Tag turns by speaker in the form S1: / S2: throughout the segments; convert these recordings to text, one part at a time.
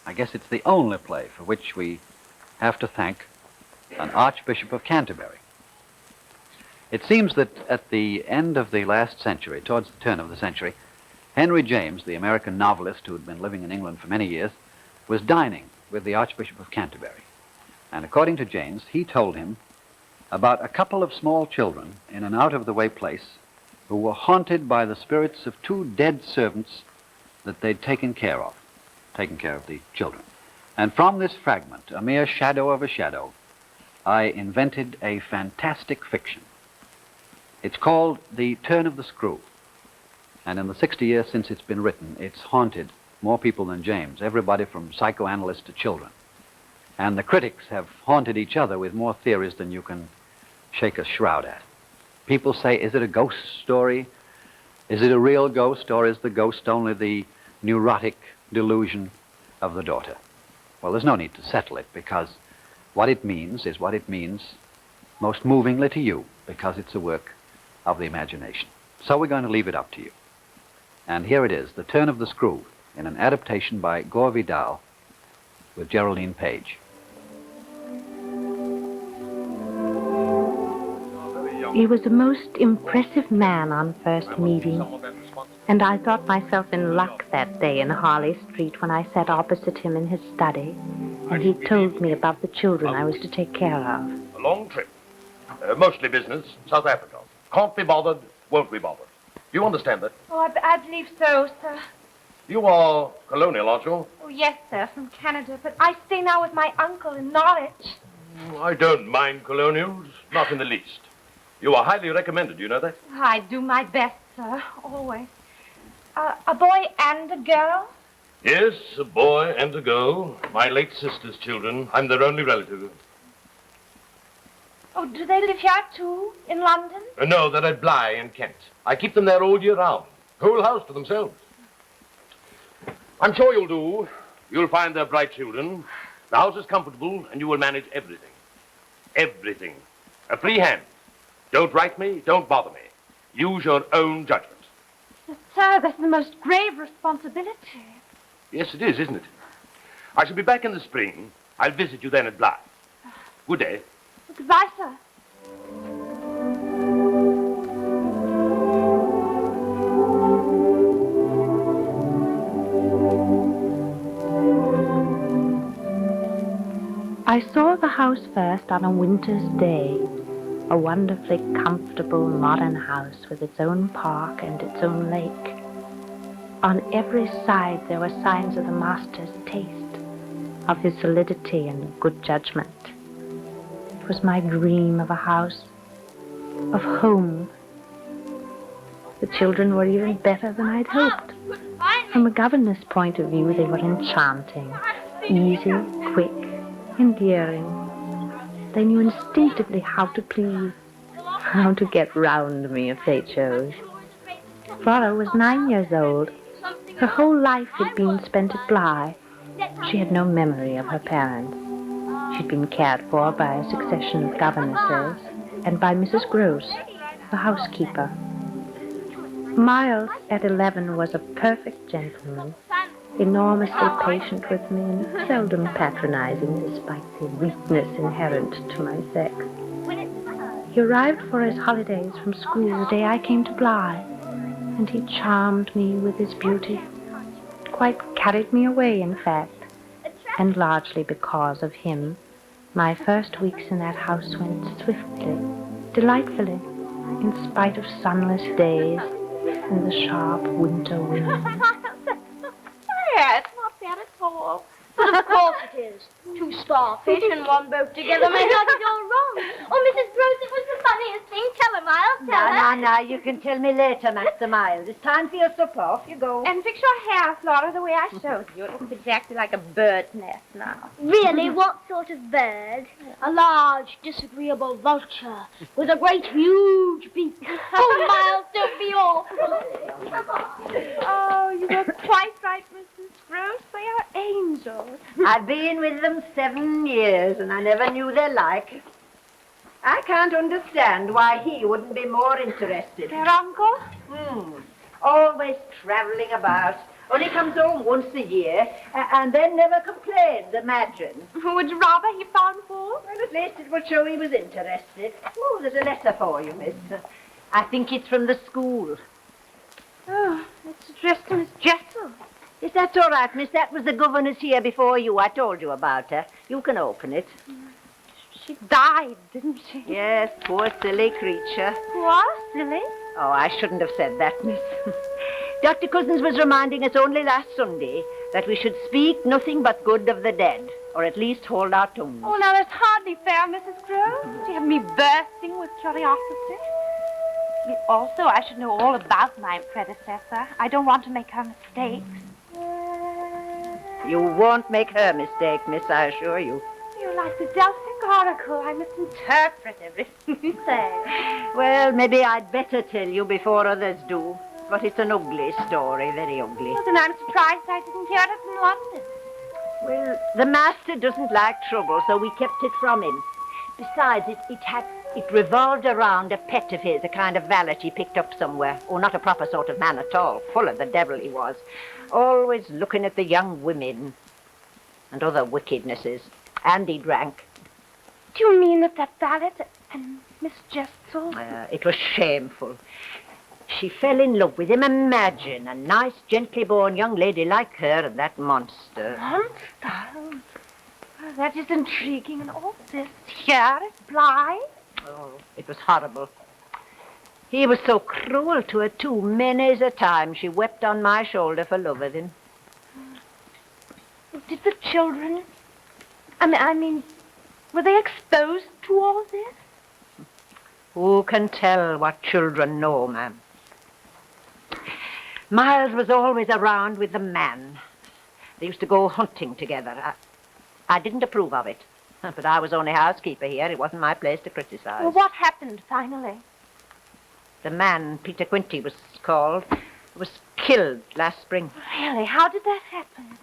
S1: I guess it's the only play for which we have to thank an Archbishop of Canterbury. It seems that at the end of the last century, towards the turn of the century, Henry James, the American novelist who had been living in England for many years, was dining with the Archbishop of Canterbury. And according to James, he told him about a couple of small children in an out-of-the-way place who were haunted by the spirits of two dead servants that they'd taken care of the children. And from this fragment, a mere shadow of a shadow, I invented a fantastic fiction. It's called The Turn of the Screw. And in the 60 years since it's been written, it's haunted more people than James, everybody from psychoanalysts to children. And the critics have haunted each other with more theories than you can shake a shroud at. People say, is it a ghost story? Is it a real ghost, or is the ghost only the neurotic delusion of the daughter? Well, there's no need to settle it, because what it means is what it means most movingly to you, because it's a work of the imagination. So we're going to leave it up to you. And here it is, The Turn of the Screw, in an adaptation by Gore Vidal with Geraldine Page.
S2: He was a most impressive man on first meeting, and I thought myself in luck that day in Harley Street when I sat opposite him in his study, and he told me about the children I was to take care of.
S3: A long trip. Mostly business, South Africa. Can't be bothered, won't be bothered. Do you understand that?
S4: Oh, I believe so, sir.
S3: You are colonial, aren't you?
S4: Oh, yes, sir, from Canada, but I stay now with my uncle in Norwich.
S3: I don't mind colonials, not in the least. You are highly recommended, you know that?
S4: I do my best, sir, always. A boy and a girl?
S3: Yes, a boy and a girl. My late sister's children. I'm their only relative.
S4: Oh, do they live here, too, in London?
S3: No, they're at Bly in Kent. I keep them there all year round. Whole house to themselves. I'm sure you'll do. You'll find they're bright children. The house is comfortable, and you will manage everything. Everything. A free hand. Don't write me, don't bother me. Use your own judgment.
S4: But, sir, that's the most grave responsibility.
S3: Yes, it is, isn't it? I shall be back in the spring. I'll visit you then at Bly. Good day.
S4: Goodbye, sir.
S2: I saw the house first on a winter's day, a wonderfully comfortable modern house with its own park and its own lake. On every side there were signs of the master's taste, of his solidity and good judgment. It was my dream of a house, of home. The children were even better than I'd hoped. From a governess point of view, they were enchanting, easy, quick, endearing. They knew instinctively how to please, how to get round me if they chose. Flora was 9 years old. Her whole life had been spent at Bly. She had no memory of her parents. She'd been cared for by a succession of governesses and by Mrs. Gross, the housekeeper. Miles, at 11, was a perfect gentleman, enormously patient with me and seldom patronizing despite the weakness inherent to my sex. He arrived for his holidays from school the day I came to Bly, and he charmed me with his beauty, quite carried me away, in fact, and largely because of him, my first weeks in that house went swiftly, delightfully, in spite of sunless days and the sharp winter wind.
S4: Yeah, it's not bad at all. But of course it is. 2 starfish in one boat together may not be all wrong. Oh, Mrs. Gross, it was the funniest thing. Tell her, Miles, tell her.
S5: No, you can tell me later, Master Miles. It's time for your supper. Off you go.
S4: And fix your hair, Flora, the way I showed you. It looks exactly like a bird's nest now.
S6: Really, what sort of bird? A large, disagreeable vulture with a great, huge beak.
S4: Oh, Miles, don't be awful. Oh, you were quite right, Mrs. Gross. They are angels.
S5: I've been with them 7 years, and I never knew their like. I can't understand why he wouldn't be more interested.
S4: Their uncle?
S5: Always traveling about. Only comes home once a year, and then never complains, imagine.
S2: Would you rather he found fault?
S5: Well, at least it would show he was interested. Oh, there's a letter for you, miss. I think it's from the school.
S2: Oh, it's addressed to Miss Jessel.
S5: Yes, that's all right, miss. That was the governess here before you. I told you about her. You can open it.
S2: She died, didn't she?
S5: Yes, poor silly creature.
S2: What? Silly?
S5: Oh, I shouldn't have said that, miss. Dr. Cousins was reminding us only last Sunday that we should speak nothing but good of the dead, or at least hold our tongues.
S2: Oh, now that's hardly fair, Mrs. Groves. You have me bursting with curiosity. Also, I should know all about my predecessor. I don't want to make her mistakes.
S5: You won't make her mistake, miss, I assure you.
S2: You're like the Delphic oracle. I misinterpret everything you say.
S5: Well, maybe I'd better tell you before others do. But it's an ugly story, very ugly.
S2: Well, then I'm surprised I didn't hear it in London.
S5: Well, the master doesn't like trouble, so we kept it from him. Besides, it revolved around a pet of his, a kind of valet he picked up somewhere. Oh, not a proper sort of man at all. Full of the devil he was. Always looking at the young women and other wickednesses. And he drank.
S2: Do you mean that valet and Miss Jessel?
S5: It was shameful. She fell in love with him, imagine. A nice, gently born young lady like her and that monster.
S2: Monster? Oh, that is intriguing. And all this here at Blythe?
S5: Oh, it was horrible. He was so cruel to her, too. Many's a time she wept on my shoulder for love of him.
S2: Did the children... I mean, were they exposed to all this?
S5: Who can tell what children know, ma'am? Miles was always around with the man. They used to go hunting together. I didn't approve of it. But I was only housekeeper here. It wasn't my place to criticize.
S2: Well, what happened, finally?
S5: The man, Peter Quinty was called, was killed last spring.
S2: Really? How did that happen?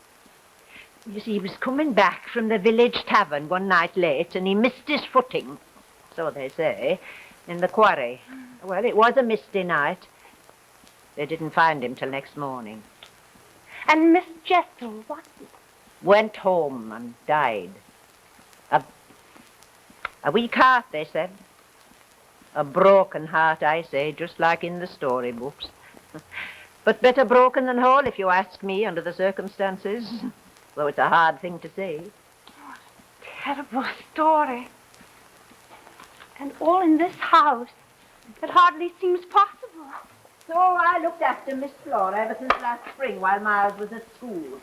S5: You see, he was coming back from the village tavern one night late, and he missed his footing, so they say, in the quarry. Well, it was a misty night. They didn't find him till next morning.
S2: And Miss Jessel, what?
S5: Went home and died. A weak heart, they said. A broken heart, I say, just like in the storybooks. But better broken than whole, if you ask me, under the circumstances. Though it's a hard thing to say.
S2: What a terrible story. And all in this house. It hardly seems possible.
S5: So I looked after Miss Flora ever since last spring while Miles was at school.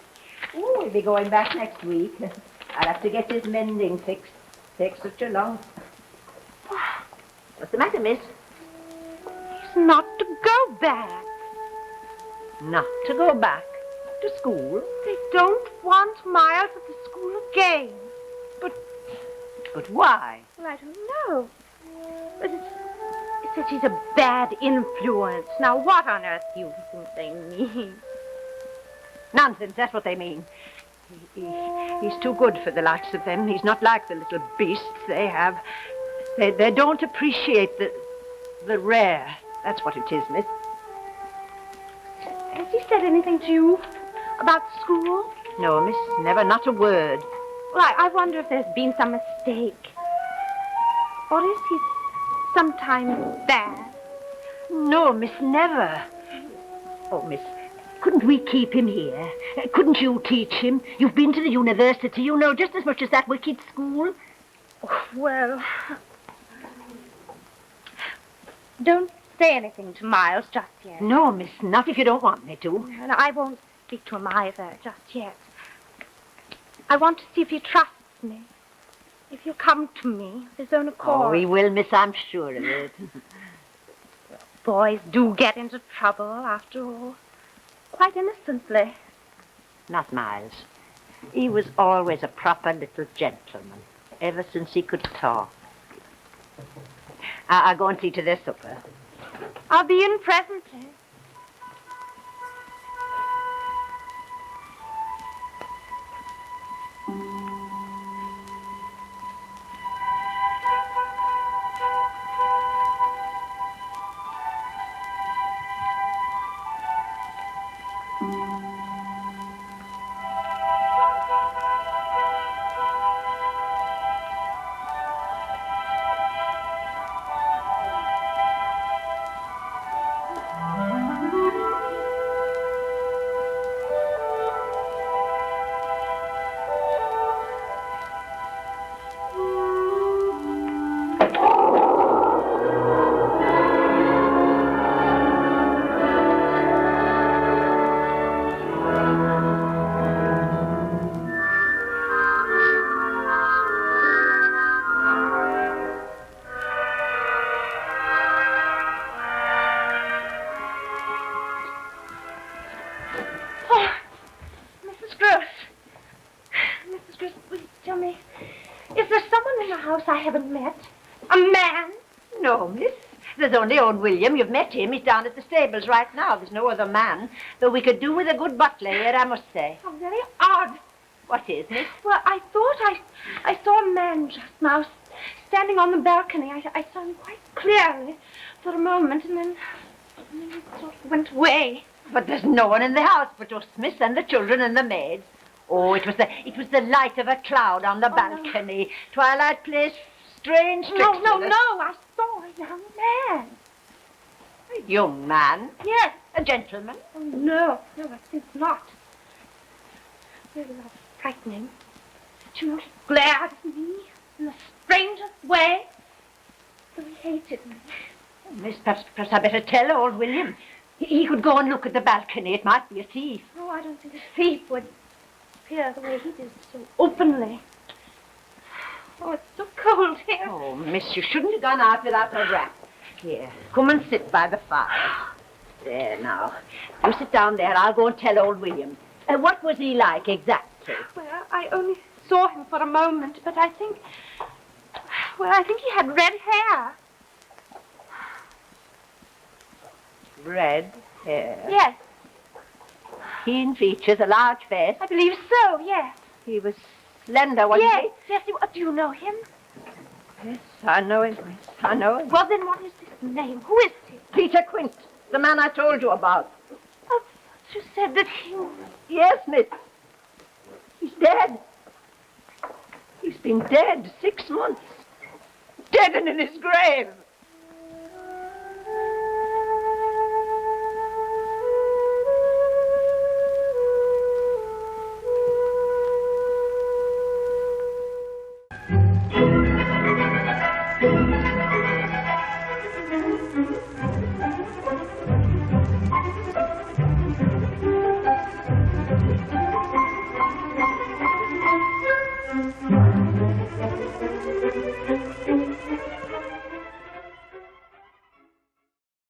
S5: Oh, he'll be going back next week. I'll have to get his mending fixed. Takes such a long... What's the matter, miss?
S2: He's not to go back.
S5: Not to go back to school?
S2: They don't want Miles at the school again.
S5: But why?
S2: Well, I don't know. But it says he's a bad influence. Now, what on earth do you think they mean?
S5: Nonsense, that's what they mean. He's too good for the likes of them. He's not like the little beasts they have. They don't appreciate the rare. That's what it is, miss.
S2: Has he said anything to you about school?
S5: No, miss, never, not a word.
S2: Well, I wonder if there's been some mistake. Or is he sometimes bad?
S5: No, miss, never. Oh, miss, couldn't we keep him here? Couldn't you teach him? You've been to the university, you know just as much as that wicked school.
S2: Oh, well... Don't say anything to Miles just yet.
S5: No, miss, not if you don't want me to.
S2: And I won't speak to him either just yet. I want to see if he trusts me. If he'll come to me of his own accord.
S5: Oh, he will, miss, I'm sure of it.
S2: Boys do get into trouble, after all. Quite innocently.
S5: Not Miles. He was always a proper little gentleman, ever since he could talk. I'll go and see to their supper.
S2: I'll be in presently.
S6: house I haven't met? A man?
S5: No, miss. There's only old William. You've met him. He's down at the stables right now. There's no other man. Though we could do with a good butler here, I must say.
S6: How very odd.
S5: What is, miss?
S6: Well, I thought I saw a man just now standing on the balcony. I saw him quite clearly for a moment, and then he sort of went away.
S5: But there's no one in the house but us, miss, and the children and the maids. Oh, it was the light of a cloud on the balcony. No. Twilight plays strange tricks.
S6: No, I saw a young man.
S5: A young man?
S6: Yes.
S5: A gentleman?
S6: Oh, no, I think not. Very frightening. You know, he glared at me in the strangest way. So he hated me.
S5: Oh, miss, perhaps I better tell old William. He could go and look at the balcony. It might be a thief.
S6: Oh, I don't think a thief would appear the way he did, so openly. Oh, it's so cold here.
S5: Oh, miss, you shouldn't have gone out without a wrap. Here, come and sit by the fire. There, now. You sit down there. I'll go and tell old William. What was he like, exactly?
S6: Well, I only saw him for a moment, but I think he had red hair.
S5: Red hair?
S6: Yes.
S5: Keen features, a large face.
S6: I believe so, yes.
S5: He was slender, wasn't he?
S6: Yes. Do you know him?
S5: Yes, I know him, miss. I know him.
S6: Well, then what is his name? Who is he?
S5: Peter Quint, the man I told you about.
S6: Oh, you said that he...
S5: Yes, miss. He's dead. He's been dead 6 months. Dead and in his grave.